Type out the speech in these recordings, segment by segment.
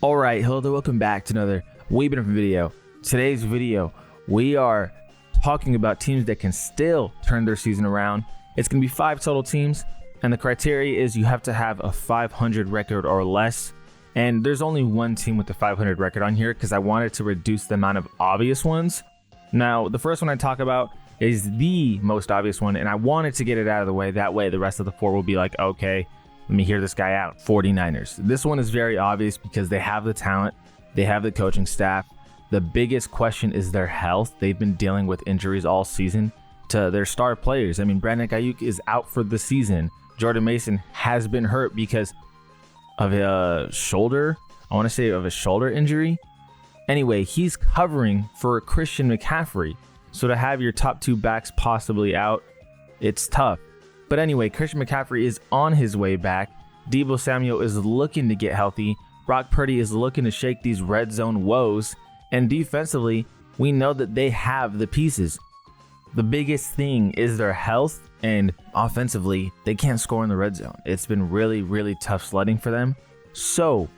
All right, hello there, welcome back to another webinar video. Today's video, we are talking about teams that can still turn their season around. It's going to be 5 total teams, and the criteria is you have to have a 500 record or less. And there's only one team with the 500 record on here because I wanted to reduce the amount of obvious ones. Now, the first one I talk about is the most obvious one, and I wanted to get it out of the way. That way, the rest of the 4 will be like, okay, let me hear this guy out. 49ers. This one is very obvious because they have the talent, they have the coaching staff. The biggest question is their health. They've been dealing with injuries all season to their star players. I mean, Brandon Ayuk is out for the season. Jordan Mason has been hurt because of a shoulder. I want to say of a shoulder injury. Anyway, he's covering for Christian McCaffrey. So to have your top 2 backs possibly out, it's tough. But anyway, Christian McCaffrey is on his way back. Deebo Samuel is looking to get healthy. Brock Purdy is looking to shake these red zone woes. And defensively, we know that they have the pieces. The biggest thing is their health, and offensively, they can't score in the red zone. It's been really, really tough sledding for them. So,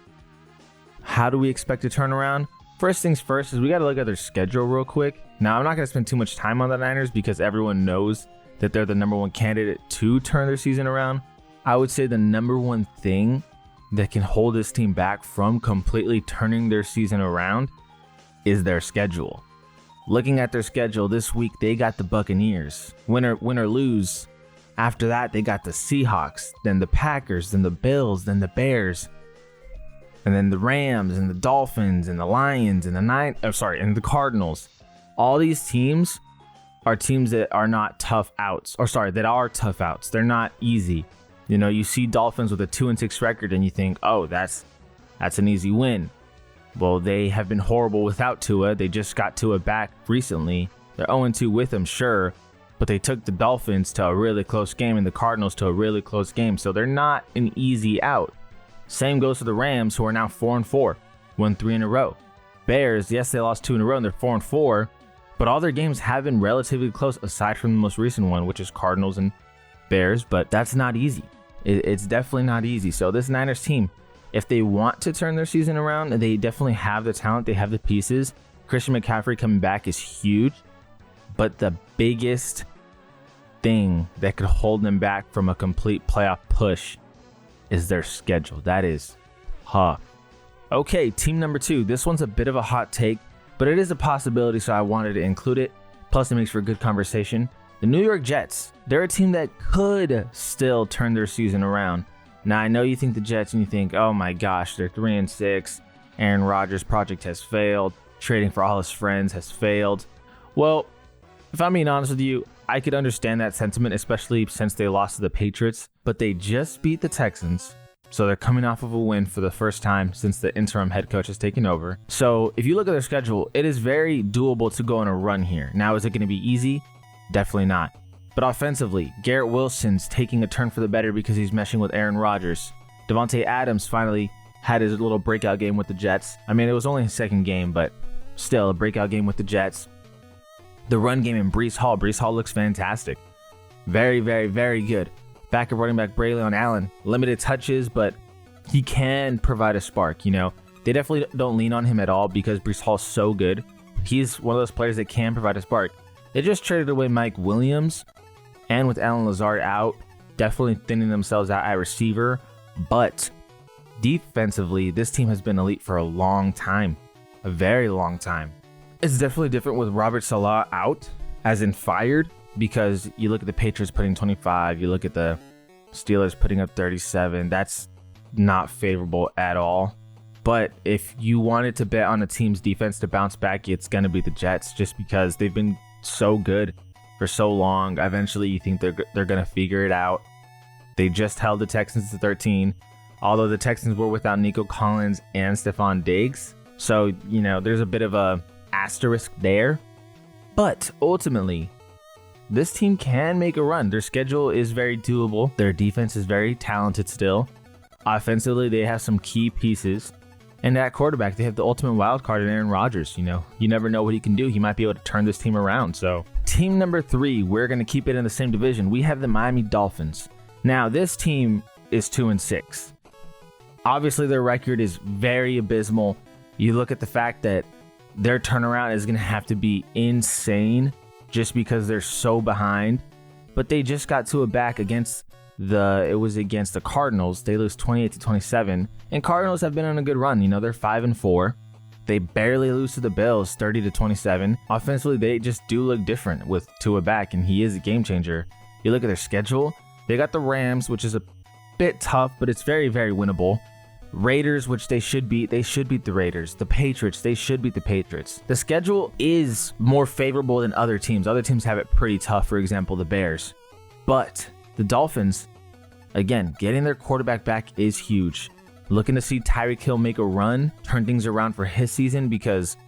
how do we expect to turn around? First things first is we got to look at their schedule real quick. Now, I'm not going to spend too much time on the Niners because everyone knows that they're the number 1 candidate to turn their season around. I would say the number 1 thing that can hold this team back from completely turning their season around is their schedule. Looking at their schedule this week, they got the Buccaneers. Win or lose. After that, they got the Seahawks, then the Packers, then the Bills, then the Bears, and then the Rams and the Dolphins and the Lions and the Cardinals. All these teams are teams that are not tough outs, that are tough outs. They're not easy. You know, you see Dolphins with a 2-6 record and you think, oh, that's an easy win. Well, they have been horrible without Tua. They just got Tua back recently. They're 0-2 with him, sure, but they took the Dolphins to a really close game and the Cardinals to a really close game. So they're not an easy out. Same goes for the Rams, who are now 4-4, won 3 in a row. Bears, yes, they lost 2 in a row and they're 4-4. But all their games have been relatively close aside from the most recent one, which is Cardinals and Bears. But that's not easy. It's definitely not easy. So this Niners team, if they want to turn their season around, they definitely have the talent. They have the pieces. Christian McCaffrey coming back is huge. But the biggest thing that could hold them back from a complete playoff push is their schedule. That is tough. Okay, team number 2. This one's a bit of a hot take, but it is a possibility, so I wanted to include it. Plus, it makes for a good conversation. The New York Jets, they're a team that could still turn their season around. Now, I know you think the Jets and you think, oh my gosh, they're 3-6. Aaron Rodgers' project has failed. Trading for all his friends has failed. Well, if I'm being honest with you, I could understand that sentiment, especially since they lost to the Patriots. But they just beat the Texans. So they're coming off of a win for the first time since the interim head coach has taken over. So if you look at their schedule, it is very doable to go on a run here. Now, is it going to be easy? Definitely not. But offensively, Garrett Wilson's taking a turn for the better because he's meshing with Aaron Rodgers. Devontae Adams finally had his little breakout game with the Jets. I mean, it was only his second game, but still a breakout game with the Jets. The run game in Breece Hall. Breece Hall looks fantastic. Very, very, very good. Backup running back Braylon Allen, limited touches, but he can provide a spark, you know. They definitely don't lean on him at all because Breece Hall's so good. He's one of those players that can provide a spark. They just traded away Mike Williams, and with Allen Lazard out, definitely thinning themselves out at receiver. But defensively, this team has been elite for a long time, a very long time. It's definitely different with Robert Saleh out, as in fired. Because you look at the Patriots putting 25, you look at the Steelers putting up 37. That's not favorable at all. But if you wanted to bet on a team's defense to bounce back, it's going to be the Jets just because they've been so good for so long. Eventually, you think they're going to figure it out. They just held the Texans to 13, although the Texans were without Nico Collins and Stephon Diggs. So, you know, there's a bit of a asterisk there. But ultimately, this team can make a run. Their schedule is very doable. Their defense is very talented still. Offensively, they have some key pieces. And at quarterback, they have the ultimate wild card in Aaron Rodgers. You know, you never know what he can do. He might be able to turn this team around. So, team number 3, we're going to keep it in the same division. We have the Miami Dolphins. Now, this team is 2-6. Obviously, their record is very abysmal. You look at the fact that their turnaround is going to have to be insane just because they're so behind. But they just got to a back against the Cardinals. They lose 28-27. And Cardinals have been on a good run. You know, they're 5-4. They barely lose to the Bills 30-27. Offensively, they just do look different with Tua back, and he is a game changer. You look at their schedule, they got the Rams, which is a bit tough, but it's very, very winnable. Raiders, which they should beat the Raiders. The Patriots, they should beat the Patriots. The schedule is more favorable than other teams. Other teams have it pretty tough, for example, the Bears. But the Dolphins, again, getting their quarterback back is huge. Looking to see Tyreek Hill make a run, turn things around for his season because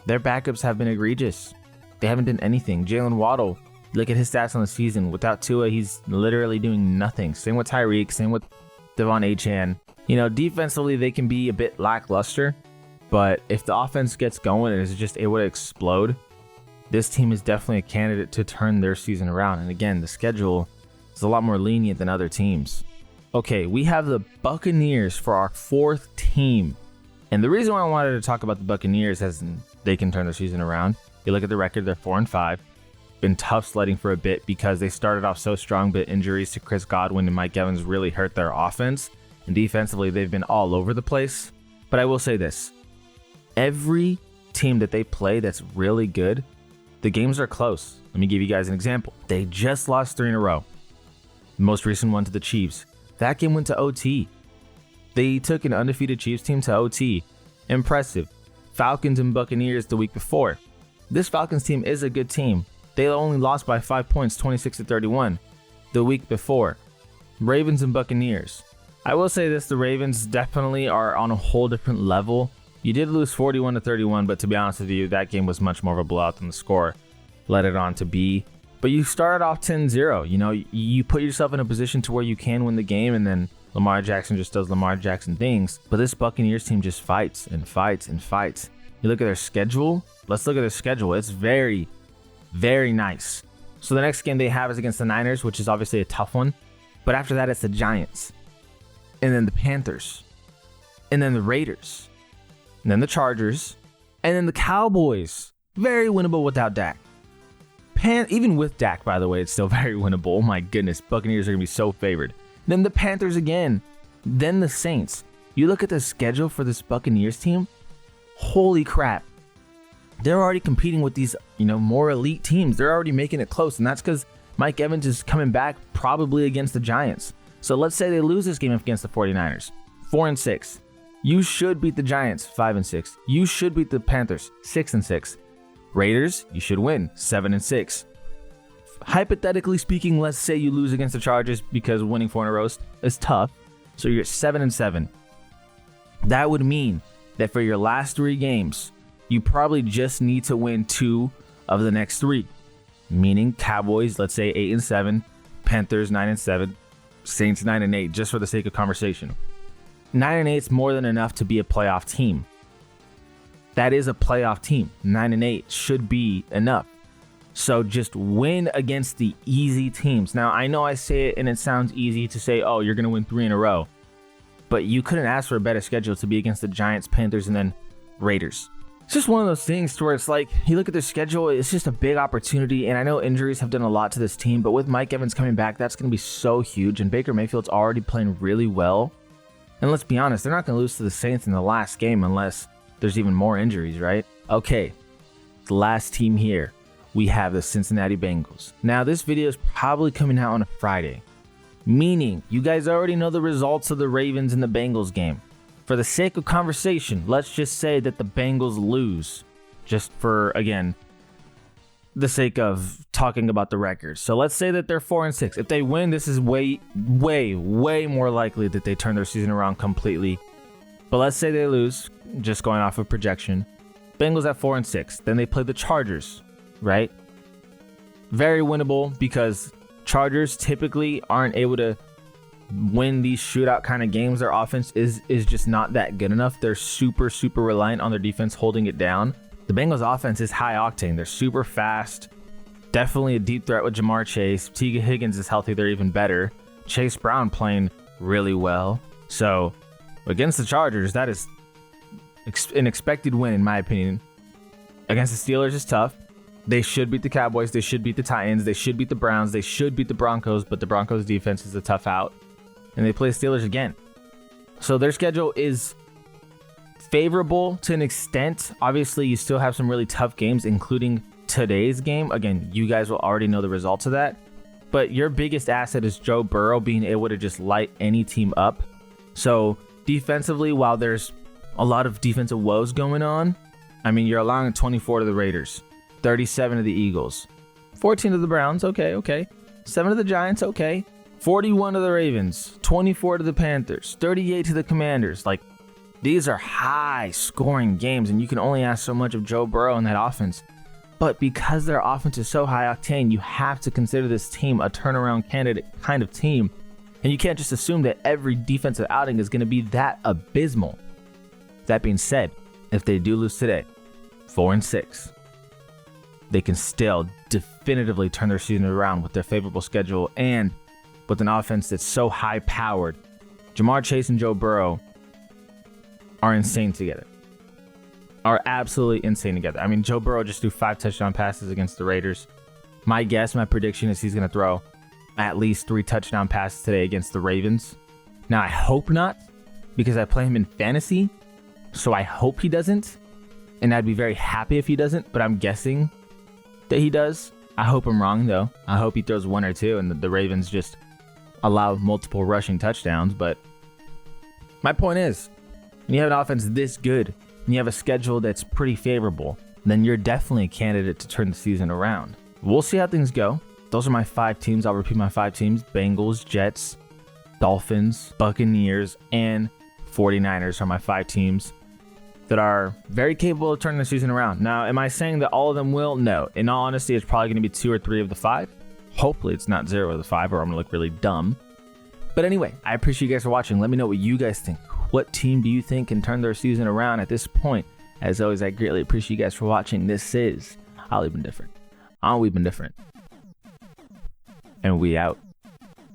their backups have been egregious. They haven't done anything. Jalen Waddle, look at his stats on the season. Without Tua, he's literally doing nothing. Same with Tyreek, same with Devon Achane. You know, defensively, they can be a bit lackluster, but if the offense gets going and is just able to explode, this team is definitely a candidate to turn their season around. And again, the schedule is a lot more lenient than other teams. Okay, we have the Buccaneers for our fourth team. And the reason why I wanted to talk about the Buccaneers is they can turn their season around. You look at the record, they're 4-5. Been tough sledding for a bit because they started off so strong, but injuries to Chris Godwin and Mike Evans really hurt their offense. And defensively, they've been all over the place. But I will say this. Every team that they play that's really good, the games are close. Let me give you guys an example. They just lost 3 in a row. The most recent one to the Chiefs. That game went to OT. They took an undefeated Chiefs team to OT. Impressive. Falcons and Buccaneers the week before. This Falcons team is a good team. They only lost by 5 points, 26-31, the week before. Ravens and Buccaneers. I will say this, the Ravens definitely are on a whole different level. You did lose 41-31, but to be honest with you, that game was much more of a blowout than the score led it on to be. But you started off 10-0. You know, you put yourself in a position to where you can win the game, and then Lamar Jackson just does Lamar Jackson things. But this Buccaneers team just fights and fights and fights. You look at their schedule. Let's look at their schedule. It's very, very nice. So the next game they have is against the Niners, which is obviously a tough one. But after that, it's the Giants. And then the Panthers. And then the Raiders. And then the Chargers. And then the Cowboys. Very winnable without Dak. Even with Dak, by the way, it's still very winnable. Oh my goodness, Buccaneers are going to be so favored. Then the Panthers again. Then the Saints. You look at the schedule for this Buccaneers team. Holy crap. They're already competing with these, more elite teams. They're already making it close. And that's because Mike Evans is coming back probably against the Giants. So let's say they lose this game against the 49ers. 4-6. You should beat the Giants. 5-6. You should beat the Panthers. 6-6. Raiders, you should win. 7-6. Hypothetically speaking, let's say you lose against the Chargers because winning 4 in a row is tough. So you're at 7-7. That would mean that for your last 3 games, you probably just need to win 2 of the next 3. Meaning Cowboys, let's say 8-7, Panthers 9-7, Saints 9-8, just for the sake of conversation. 9-8 is more than enough to be a playoff team. That is a playoff team. 9-8 should be enough. So just win against the easy teams. Now, I know I say it and it sounds easy to say, oh, you're going to win 3 in a row. But you couldn't ask for a better schedule to be against the Giants, Panthers, and then Raiders. It's just one of those things to where it's like, you look at their schedule, it's just a big opportunity. And I know injuries have done a lot to this team, but with Mike Evans coming back, that's going to be so huge. And Baker Mayfield's already playing really well. And let's be honest, they're not going to lose to the Saints in the last game unless there's even more injuries, right? Okay, the last team here, we have the Cincinnati Bengals. Now, this video is probably coming out on a Friday, meaning you guys already know the results of the Ravens and the Bengals game. For the sake of conversation, let's just say that the Bengals lose, just for, again, the sake of talking about the records. So let's say that they're 4-6. If they win, this is way, way, way more likely that they turn their season around completely. But let's say they lose, just going off of projection. Bengals at 4-6. Then they play the Chargers, right? Very winnable because Chargers typically aren't able to win these shootout kind of games. Their offense is just not that good enough. They're super, super reliant on their defense holding it down. The Bengals offense is high octane. They're super fast. Definitely a deep threat with Jamar Chase. T. Higgins is healthy. They're even better. Chase Brown playing really well. So Against the Chargers, that is an expected win, in my opinion. Against the Steelers is tough. They should beat the Cowboys. They should beat the Titans. They should beat the Browns. They should beat the Broncos, but the Broncos defense is a tough out. And they play the Steelers again. So their schedule is favorable to an extent. Obviously, you still have some really tough games, including today's game. Again, you guys will already know the results of that. But your biggest asset is Joe Burrow being able to just light any team up. So defensively, while there's a lot of defensive woes going on, I mean, you're allowing 24 to the Raiders, 37 to the Eagles, 14 to the Browns, okay. 7 to the Giants, okay. 41 to the Ravens, 24 to the Panthers, 38 to the Commanders. Like, these are high-scoring games, and you can only ask so much of Joe Burrow in that offense. But because their offense is so high-octane, you have to consider this team a turnaround candidate kind of team. And you can't just assume that every defensive outing is going to be that abysmal. That being said, if they do lose today, 4-6, they can still definitively turn their season around with their favorable schedule and with an offense that's so high-powered. Ja'Marr Chase and Joe Burrow are insane together. Are absolutely insane together. I mean, Joe Burrow just threw 5 touchdown passes against the Raiders. My prediction is he's going to throw at least 3 touchdown passes today against the Ravens. Now, I hope not, because I play him in fantasy, so I hope he doesn't. And I'd be very happy if he doesn't, but I'm guessing that he does. I hope I'm wrong, though. I hope he throws 1 or 2 and the Ravens just allow multiple rushing touchdowns. But my point is, when you have an offense this good and you have a schedule that's pretty favorable, then you're definitely a candidate to turn the season around. We'll see how things go. Those are my 5 teams. I'll repeat my 5 teams. Bengals, Jets, Dolphins, Buccaneers, and 49ers are my 5 teams that are very capable of turning the season around. Now, am I saying that all of them will? No. In all honesty, it's probably going to be 2 or 3 of the 5. Hopefully it's not 0 of the 5, or I'm going to look really dumb. But anyway, I appreciate you guys for watching. Let me know what you guys think. What team do you think can turn their season around at this point? As always, I greatly appreciate you guys for watching. This is We've Been Different. We've Been Different. And we out.